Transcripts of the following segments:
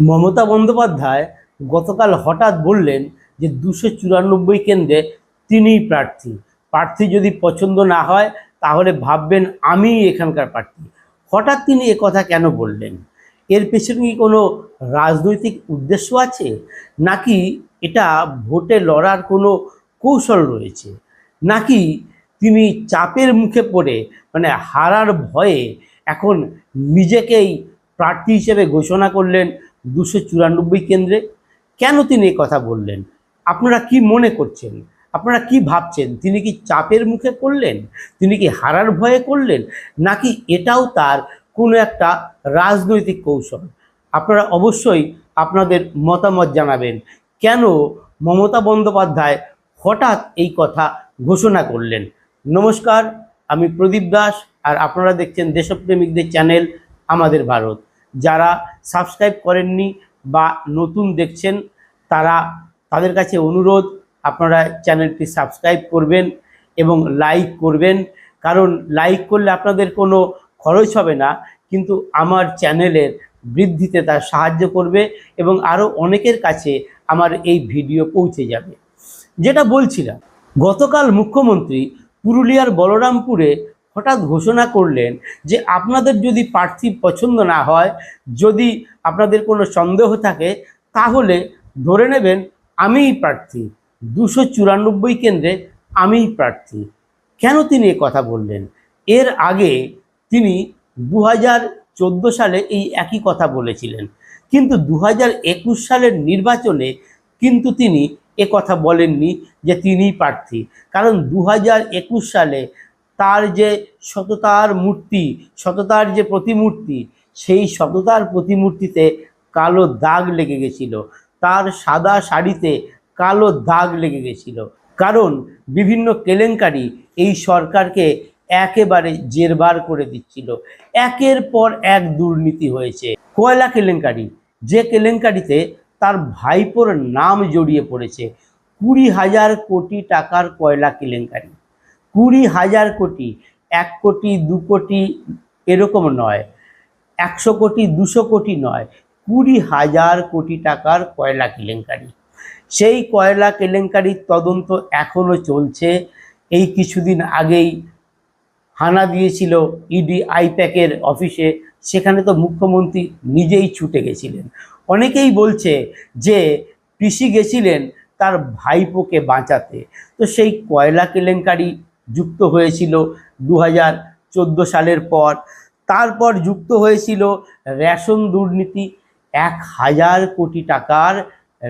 মমতা বন্দ্যোপাধ্যায় গতকাল হঠাৎ বললেন যে 294 কেন্দ্রে তিনিই প্রার্থী। প্রার্থী যদি পছন্দ না হয় তাহলে ভাববেন আমিই এখানকার প্রার্থী। হঠাৎ তিনি একথা কেন বললেন? এর পেছনে কি কোনো রাজনৈতিক উদ্দেশ্য আছে, নাকি এটা ভোটে লড়ার কোনো কৌশল রয়েছে, নাকি তিনি চাপের মুখে পড়ে মানে হারার ভয়ে এখন নিজেকেই প্রার্থী হিসেবে ঘোষণা করলেন 294 কেন্দ্রে? কেন তিনি এই কথা বললেন? আপনারা কি মনে করছেন? আপনারা কি ভাবছেন? তিনি কি চাপের মুখে করলেন? তিনি কি হারার ভয়ে করলেন? নাকি এটাও তার কোনো একটা রাজনৈতিক কৌশল? আপনারা অবশ্যই আপনাদের মতামত জানাবেন। কেন মমতা বন্দ্যোপাধ্যায় হঠাৎ এই কথা ঘোষণা করলেন? নমস্কার, আমি প্রদীপ দাস, আর আপনারা দেখছেন দেশপ্রেমিকদের চ্যানেল আমাদের ভারত। যারা সাবস্ক্রাইব করেননি বা নতুন দেখছেন তাদের কাছে অনুরোধ, আপনারা চ্যানেলটি সাবস্ক্রাইব করবেন এবং লাইক করবেন। কারণ লাইক করলে আপনাদের কোনো খরচ হবে না, কিন্তু আমার চ্যানেলের বৃদ্ধিতে তা সাহায্য করবে এবং আরও অনেকের কাছে আমার এই ভিডিও পৌঁছে যাবে। যেটা বলছিলাম, গতকাল মুখ্যমন্ত্রী পুরুলিয়ার বলরামপুরে হঠাৎ ঘোষণা করলেন যে আপনাদের যদি প্রার্থী পছন্দ না হয়, যদি আপনাদের কোনো সন্দেহ থাকে, তাহলে ধরে নেবেন আমিই প্রার্থী, 294 কেন্দ্রে আমিই প্রার্থী। কেন তিনি কথা বললেন? এর আগে তিনি 2014 সালে এই একই কথা বলেছিলেন, কিন্তু 2021 সালের নির্বাচনে কিন্তু তিনি কথা বলেননি যে তিনিই প্রার্থী। কারণ 2021 সালে তার যে সততার যে প্রতিমূর্তি, সেই সততার প্রতিমূর্তিতে কালো দাগ লেগে গেছিল, তার সাদা শাড়িতে কালো দাগ লেগে গেছিল। কারণ বিভিন্ন কেলেঙ্কারি এই সরকারকে একেবারে জেরবার করে দিচ্ছিল। একের পর এক দুর্নীতি হয়েছে। কয়লা কেলেঙ্কারি, যে কেলেঙ্কারিতে তার ভাইপোর নাম জড়িয়ে পড়েছে। 20,000 কোটি টাকার কয়লা কেলেঙ্কারি। 20,000 কোটি, 1 কোটি 2 কোটি এরকম নয়, 100 কোটি 200 কোটি নয়, 20,000 কোটি টাকার কয়লা কেলেঙ্কারি। সেই কয়লা কেলেঙ্কারির তদন্ত এখনও চলছে। এই কিছুদিন আগেই হানা দিয়েছিল ইডি আইপ্যাকের অফিসে, সেখানে তো মুখ্যমন্ত্রী নিজেই ছুটে গেছিলেন। অনেকেই বলছে যে পিসি গেছিলেন তার ভাইপোকে বাঁচাতে। তো সেই কয়লা কেলেঙ্কারি যুক্ত হয়েছিল 2014 সালের পর। তারপর যুক্ত হয়েছিল রেশন দুর্নীতি, 1,000 কোটি টাকার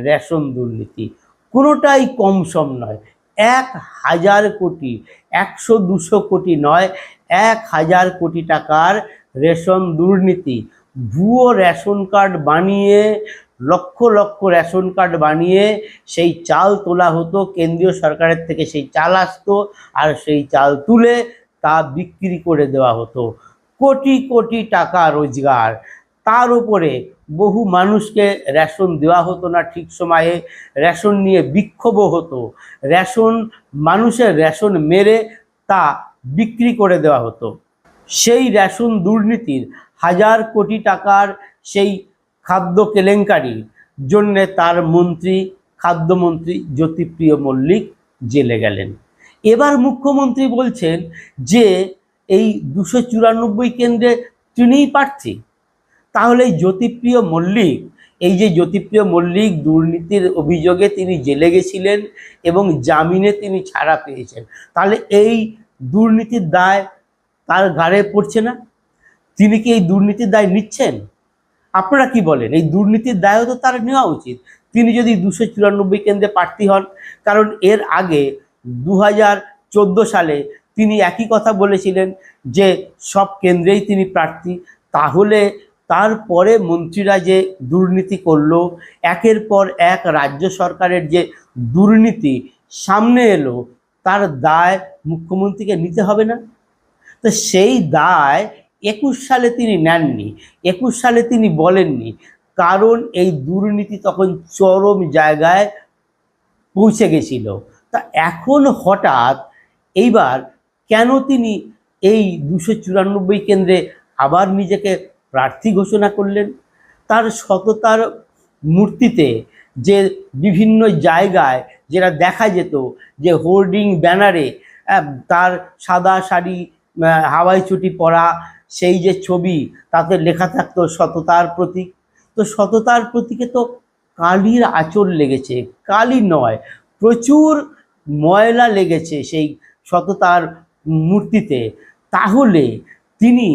রেশন দুর্নীতি। কোনোটাই কম সম নয়, 1,000 কোটি, 100-200 কোটি নয়, 1,000 কোটি টাকার রেশন দুর্নীতি। ভুয়ো রেশন কার্ড বানিয়ে, লক্ষ লক্ষ রেশন কার্ড বানিয়ে সেই চাল তোলা হতো, কেন্দ্রীয় সরকারের থেকে সেই চাল আসতো, আর সেই চাল তুলে তা বিক্রি করে দেওয়া হতো। কোটি কোটি টাকা রোজগার। তার উপরে বহু মানুষকে রেশন দেওয়া হতো না ঠিক সময়ে, রেশন নিয়ে বিক্ষোভও হতো, মানুষের রেশন মেরে তা বিক্রি করে দেওয়া হতো। সেই রেশন দুর্নীতির 1,000 কোটি টাকার সেই খাদ্য কেলেঙ্কারির জন্যে তার খাদ্যমন্ত্রী জ্যোতিপ্রিয় মল্লিক জেলে গেলেন। এবার মুখ্যমন্ত্রী বলছেন যে এই 294 কেন্দ্রে তিনিই প্রার্থী। তাহলে জ্যোতিপ্রিয় মল্লিক দুর্নীতির অভিযোগে তিনি জেলে গেছিলেন এবং জামিনে তিনি ছাড়া পেয়েছেন, তাহলে এই দুর্নীতির দায় তার ঘাড়ে পড়ছে না? তিনি কি এই দুর্নীতির দায় নিচ্ছেন? আপনারা কি বলেন? এই দুর্নীতির দায়ও তো তার নেওয়া উচিত, তিনি যদি 294 কেন্দ্রে প্রার্থী হন। কারণ এর আগে 2014 সালে তিনি একই কথা বলেছিলেন যে সব কেন্দ্রেই তিনি প্রার্থী। তাহলে তারপরে মন্ত্রীরা যে দুর্নীতি করলো, একের পর এক রাজ্য সরকারের যে দুর্নীতি সামনে এলো, তার দায় মুখ্যমন্ত্রীকে নিতে হবে না? তো সেই দায় 21 সালে তিনি নেননি, 21 সালে তিনি বলেননি, কারণ এই দুর্নীতি তখন চরম জায়গায় পৌঁছে গেছিল। তা এখন হঠাৎ এইবার কেন তিনি এই 294 কেন্দ্রে আবার নিজেকে প্রার্থী ঘোষণা করলেন? তার সততার মূর্তিতে যে বিভিন্ন জায়গায় যেটা দেখা যেত যে হোর্ডিং ব্যানারে তার সাদা শাড়ি হাওয়াই চটি পরা সেই যে ছবি, তাতে লেখা থাকতো সততার প্রতীক। তো সততার প্রতীকে তো কালির আঁচড় লেগেছে, কালি নয়, প্রচুর ময়লা লেগেছে সেই সততার মূর্তিতে। তাহলে তিনি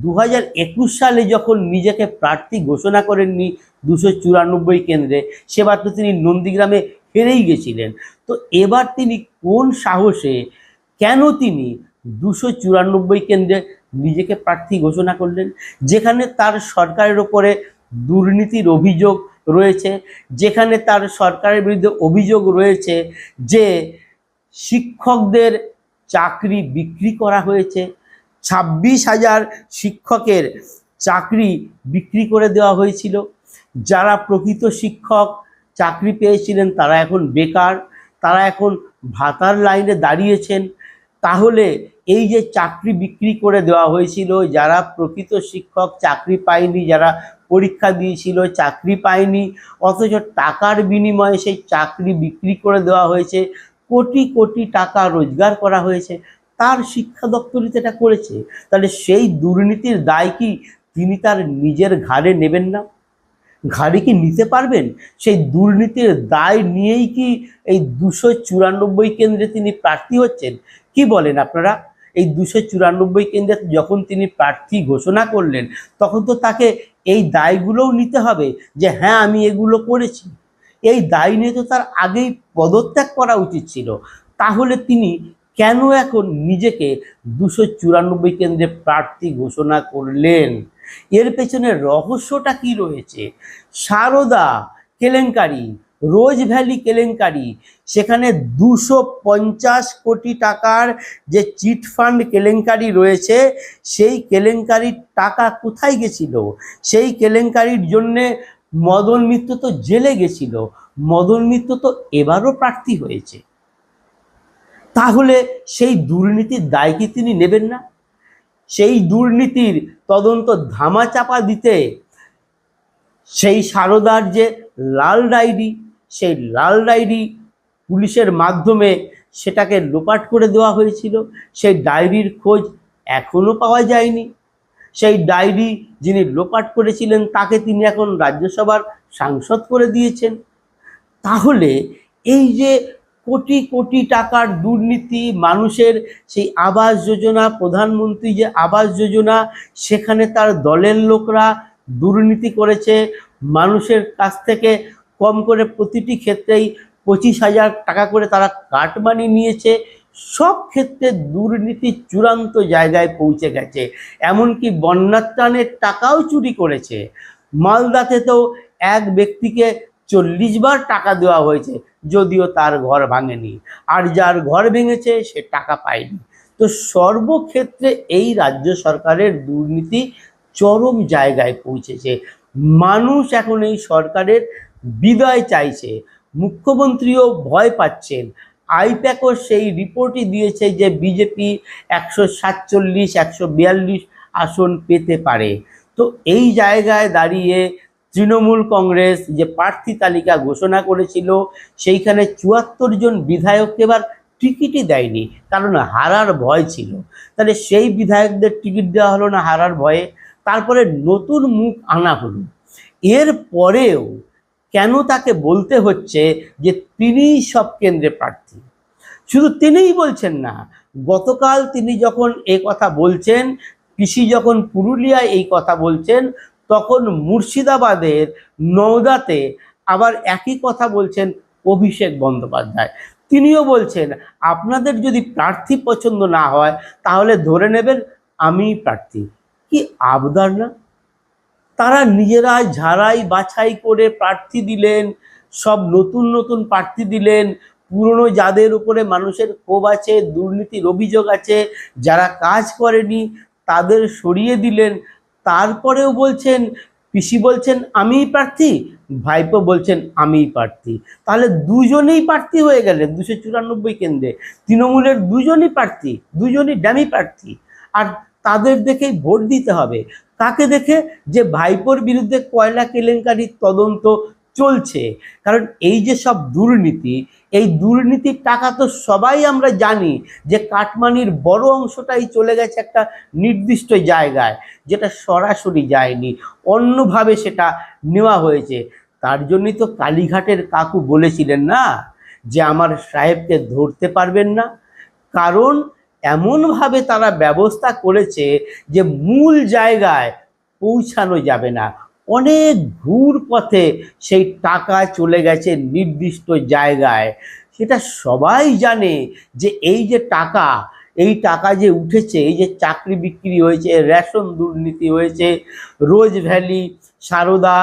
2021 সালে যখন নিজেকে প্রার্থী ঘোষণা করেননি 294 কেন্দ্রে, সেবার তো তিনি নন্দীগ্রামে হেরেই গেছিলেন। তো এবার তিনি কোন সাহসে, কেন তিনি 294 কেন্দ্রে নিজেকে প্রার্থী ঘোষণা করলেন, যেখানে তার সরকারের ওপরে দুর্নীতির অভিযোগ রয়েছে, যেখানে তার সরকারের বিরুদ্ধে অভিযোগ রয়েছে যে শিক্ষকদের চাকরি বিক্রি করা হয়েছে, 26,000 শিক্ষকের চাকরি বিক্রি করে দেওয়া হয়েছিল। যারা প্রকৃত শিক্ষক চাকরি পেয়েছিলেন তারা এখন বেকার, তারা এখন ভাতার লাইনে দাঁড়িয়েছেন। তাহলে এই যে চাকরি বিক্রি করে দেওয়া হয়েছিল, যারা প্রকৃত শিক্ষক চাকরি পায়নি, যারা পরীক্ষা দিয়েছিল চাকরি পায়নি, অথচ টাকার বিনিময়ে সেই চাকরি বিক্রি করে দেওয়া হয়েছে, কোটি কোটি টাকা রোজগার করা হয়েছে, তার শিক্ষা দপ্তরই এটা করেছে। তাহলে সেই দুর্নীতির দায় কি তিনি তার নিজের ঘাড়ে নেবেন না? ঘাড়ে কি নিতে পারবেন? সেই দুর্নীতির দায় নিয়েই কি এই 294 কেন্দ্রে তিনি প্রার্থী হচ্ছেন? কি বলেন আপনারা? এই 294 কেন্দ্রে যখন তিনি প্রার্থী ঘোষণা করলেন, তখন তো তাকে এই দায়গুলোও নিতে হবে যে হ্যাঁ আমি এগুলো করেছি। এই দায় নিয়ে তো তার আগেই পদত্যাগ করা উচিত ছিল। তাহলে তিনি কেন এখন নিজেকে 294 কেন্দ্রে প্রার্থী ঘোষণা করলেন? এর পেছনে রহস্যটা কি রয়েছে? সারদা কেলেঙ্কারি, রোজ ভ্যালি কেলেঙ্কারি, সেখানে 250 কোটি টাকার যে চিট ফান্ড কেলেঙ্কারি রয়েছে, সেই কেলেঙ্কারির টাকা কোথায় গেছিল? সেই কেলেঙ্কারির জন্যে মদন মিত্র তো জেলে গেছিল, মদন মিত্র তো এবারও প্রার্থী হয়েছে। তাহলে সেই দুর্নীতির দায় কি তিনি নেবেন না? সেই দুর্নীতির তদন্ত ধামাচাপা দিতে সেই সারদার যে লাল ডায়েরি, সেই লাল ডায়েরি পুলিশের মাধ্যমে সেটাকে লোপাট করে দেওয়া হয়েছিল। সেই ডায়েরির খোঁজ এখনো পাওয়া যায়নি। সেই ডায়েরি যিনি লোপাট করেছিলেন তাকে তিনি এখন রাজ্যসভার সাংসদ করে দিয়েছেন। তাহলে এই যে কোটি কোটি টাকার দুর্নীতি, মানুষের সেই আবাস যোজনা, প্রধানমন্ত্রী যে আবাস যোজনা, সেখানে তার দলের লোকরা দুর্নীতি করেছে, মানুষের কাছ থেকে কম করে প্রতিটি ক্ষেত্রেই 25,000 টাকা করে তারা কাটমানি নিয়েছে। সব ক্ষেত্রে দুর্নীতি চূড়ান্ত জায়গায় পৌঁছে গেছে। এমনকি বন্যার ত্রাণের টাকাও চুরি করেছে। মালদাতে তো এক ব্যক্তিকে 40 বার টাকা দেওয়া হয়েছে, যদিও তার ঘর ভাঙেনি, আর যার ঘর ভেঙেছে সে টাকা পায়নি। তো সর্বক্ষেত্রে এই রাজ্য সরকারের দুর্নীতি চরম জায়গায় পৌঁছেছে। মানুষ এখন এই সরকারের বিদায় চাইছে, মুখ্যমন্ত্রীও ভয় পাচ্ছেন। আইপ্যাকও সেই রিপোর্টই দিয়েছে যে বিজেপি 147, 142 আসন পেতে পারে। তো এই জায়গায় দাঁড়িয়ে তৃণমূল কংগ্রেস যে প্রার্থী তালিকা ঘোষণা করেছিল, সেইখানে 74 জন বিধায়ককে এবার টিকিটই দেয়নি, কারণ হারার ভয় ছিল। তাহলে সেই বিধায়কদের টিকিট দেওয়া হলো না হারার ভয়ে। তারপরে নতুন মুখ আনা হলো। এর পরেও কেন তাকে বলতে হচ্ছে যে তিনিই সব কেন্দ্রে প্রার্থী? শুধু তিনিই বলছেন না, গতকাল তিনি যখন এই কথা বলছেন, পিসি যখন পুরুলিয়ায় এই কথা বলছেন, তখন মুর্শিদাবাদের নওদাতে আবার একই কথা বলছেন অভিষেক বন্দ্যোপাধ্যায়। তিনিও বলছেন আপনাদের যদি প্রার্থী পছন্দ না হয় তাহলে ধরে নেবেন আমিই প্রার্থী। কি আবদার না! তারা নিজেরা ঝাড়াই বাছাই করে প্রার্থী দিলেন, সব নতুন নতুন প্রার্থী দিলেন। পুরনো যাদের উপরে মানুষের ক্ষোভ আছে, দুর্নীতির অভিযোগ আছে, যারা কাজ করেনি তাদের সরিয়ে দিলেন। তারপরেও বলছেন, পিসি বলছেন আমিই প্রার্থী, ভাইপো বলছেন আমিই প্রার্থী। তাহলে দুজনেই প্রার্থী হয়ে গেলেন 294 কেন্দ্রে। তৃণমূলের দুজনই প্রার্থী, দুজনই ড্যামি প্রার্থী, আর তাদের দেখেই ভোট দিতে হবে। কাকে দেখে? যে ভাইপোর বিরুদ্ধে কয়লা কেলেঙ্কারির তদন্ত চলছে। কারণ এই যে সব দুর্নীতি, এই দুর্নীতির টাকা তো সবাই আমরা জানি যে কাটমানির বড় অংশটাই চলে গেছে একটা নির্দিষ্ট জায়গায়, যেটা সরাসরি যায়নি, অন্যভাবে সেটা নেওয়া হয়েছে। তার জন্যই তো কালীঘাটের কাকু বলেছিলেন না যে আমার সাহেবকে ধরতে পারবেন না, কারণ এমনভাবে তারা ব্যবস্থা করেছে যে মূল জায়গায় পৌঁছানো যাবে না, অনেক ঘুর পথে সেই টাকা চলে গেছে নির্দিষ্ট জায়গায়। সেটা সবাই জানে যে এই যে টাকা, এই টাকা যে উঠেছে, এই যে চাকরি বিক্রি হয়েছে, রেশন দুর্নীতি হয়েছে, রোজ ভ্যালি সারদা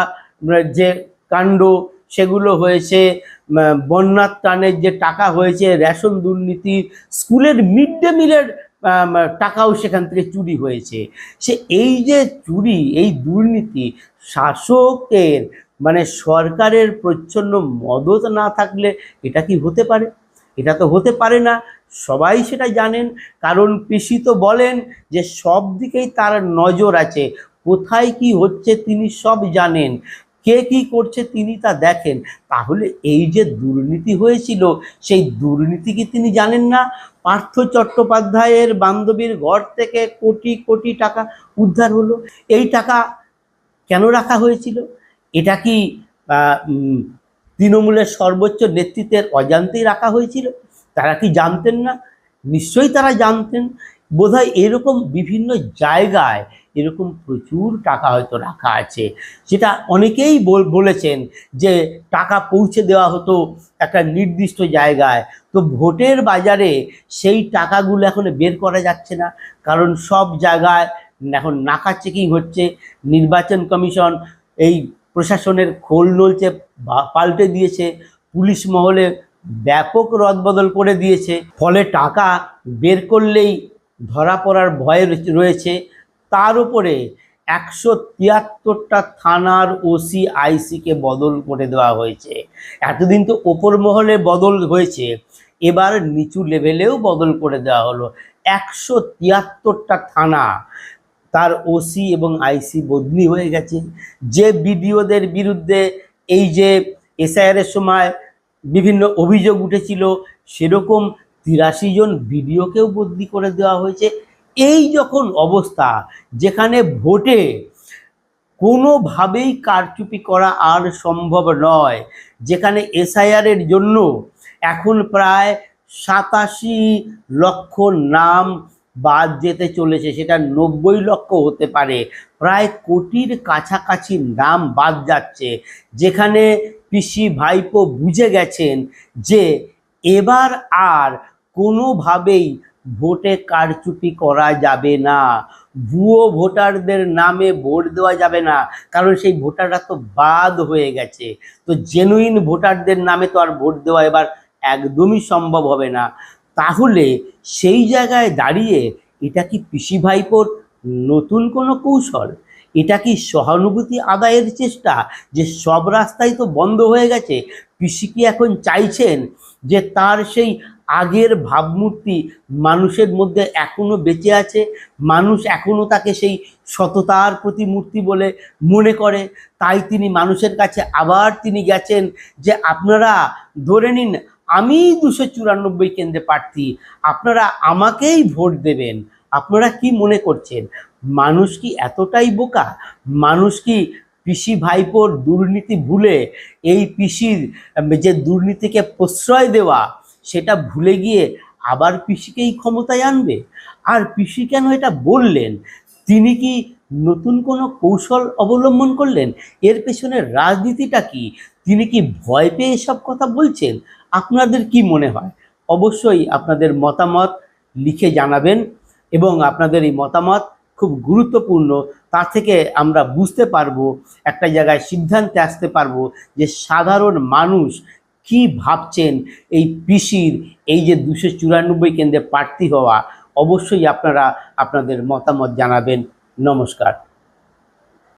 যে কাণ্ড সেগুলো হয়েছে, বন্যার ত্রাণের যে টাকা হয়েছে, রেশন দুর্নীতি, স্কুলের মিড ডে মিলের টাকাও সেখান থেকে চুরি হয়েছে। সে এই যে চুরি, এই দুর্নীতি, শাসকের মানে সরকারের প্রচ্ছন্ন মদত না থাকলে এটা কি হতে পারে? এটা তো হতে পারে না, সবাই সেটা জানেন। কারণ পিসি তো বলেন যে সব দিকেই তার নজর আছে, কোথায় কি হচ্ছে তিনি সব জানেন, কে কি করছে তিনি তা দেখেন। তাহলে এই যে দুর্নীতি হয়েছিল, সেই দুর্নীতি কি তিনি জানেন না? পার্থ চট্টোপাধ্যায়ের বান্ধবীর ঘর থেকে কোটি কোটি টাকা উদ্ধার হলো, এই টাকা কেন রাখা হয়েছিল? এটা কি তৃণমূলের সর্বোচ্চ নেতৃত্বের অজান্তেই রাখা হয়েছিল? তারা কি জানতেন না? নিশ্চয়ই তারা জানতেন। বোধহয় এরকম বিভিন্ন জায়গায় এরকম প্রচুর টাকা হয়তো রাখা আছে, যেটা অনেকেই বলেছেন যে টাকা পৌঁছে দেওয়া হতো একটা নির্দিষ্ট জায়গায়। তো ভোটের বাজারে সেই টাকাগুলো এখন বের করা যাচ্ছে না, কারণ সব জায়গায় এখন নাকা চেকিং হচ্ছে। নির্বাচন কমিশন এই প্রশাসনের খোল নলচে পাল্টে দিয়েছে, পুলিশ মহলে ব্যাপক রদবদল করে দিয়েছে, ফলে টাকা বের করলেই ধরা পড়ার ভয় রয়েছে। তার উপরে 173টা থানার ওসি আইসিকে বদল করে দেওয়া হয়েছে। এতদিন তো ওপর মহলে বদল হয়েছে, এবার নিচু লেভেলেও বদল করে দেওয়া হলো। 173টা থানা তার ওসি এবং আইসি বদলি হয়ে গেছে। যে বিডিওদের বিরুদ্ধে এই যে এসআইআরের সময় বিভিন্ন অভিযোগ উঠেছিল, সেরকম 83 জন বিডিওকেও বদলি করে দেওয়া হয়েছে। এই যখন অবস্থা, যেখানে ভোটে কোনোভাবেই কারচুপি করা আর সম্ভব নয়, যেখানে এসআইআরের জন্য এখন প্রায় 87 লক্ষ নাম বাদ যেতে চলেছে, সেটা 90 লক্ষ হতে পারে, প্রায় কোটির কাছাকাছি নাম বাদ যাচ্ছে, যেখানে পিসি ভাইপো বুঝে গেছেন যে এবার আর কোনোভাবেই ভোটে কারচুপি করা যাবে না, ভুয়ো ভোটারদের নামে ভোট দেওয়া যাবে না, কারণ সেই ভোটাররা তো বাদ হয়ে গেছে। তো জেনুইন ভোটারদের নামে তো আর ভোট দেওয়া এবার একদমই সম্ভব হবে না। তাহলে সেই জায়গায় দাঁড়িয়ে এটা কি পিসি ভাইপোর নতুন কোনো কৌশল? এটা কি সহানুভূতি আদায়ের চেষ্টা, যে সব রাস্তাই তো বন্ধ হয়ে গেছে, পিসি কি এখন চাইছেন যে তার সেই আগের ভাবমূর্তি মানুষের মধ্যে এখনো বেঁচে আছে, মানুষ এখনো তাকে সেই সততার প্রতিমূর্তি বলে মনে করে, তাই তিনি মানুষের কাছে আবার তিনি গেছেন যে আপনারা ধরে নিন আমি 294 কেন্দ্রে প্রার্থী, আপনারা আমাকেই ভোট দেবেন। আপনারা কি মনে করছেন মানুষ কি এতটাই বোকা? মানুষ কি পিসি ভাইপোর দুর্নীতি ভুলে, এই পিসির যে দুর্নীতিকে প্রশ্রয় দেওয়া সেটা ভুলে গিয়ে আবার পিসিকেই ক্ষমতায় আনবে? আর পিসি কেন এটা বললেন? তিনি কি নতুন কোনো কৌশল অবলম্বন করলেন? এর পেছনে রাজনীতিটা কি? তিনি কি ভয় পেয়ে এসব কথা বলছেন? আপনাদের কি মনে হয়? অবশ্যই আপনাদের মতামত লিখে জানাবেন, এবং আপনাদের এই মতামত খুব গুরুত্বপূর্ণ। তা থেকে আমরা বুঝতে পারবো, একটা জায়গায় সিদ্ধান্তে আসতে পারবো যে সাধারণ মানুষ কি ভাবছেন এই পিসির এই যে 294 কেন্দ্রে প্রার্থী হওয়া। অবশ্যই আপনারা আপনাদের মতামত জানাবেন। নমস্কার।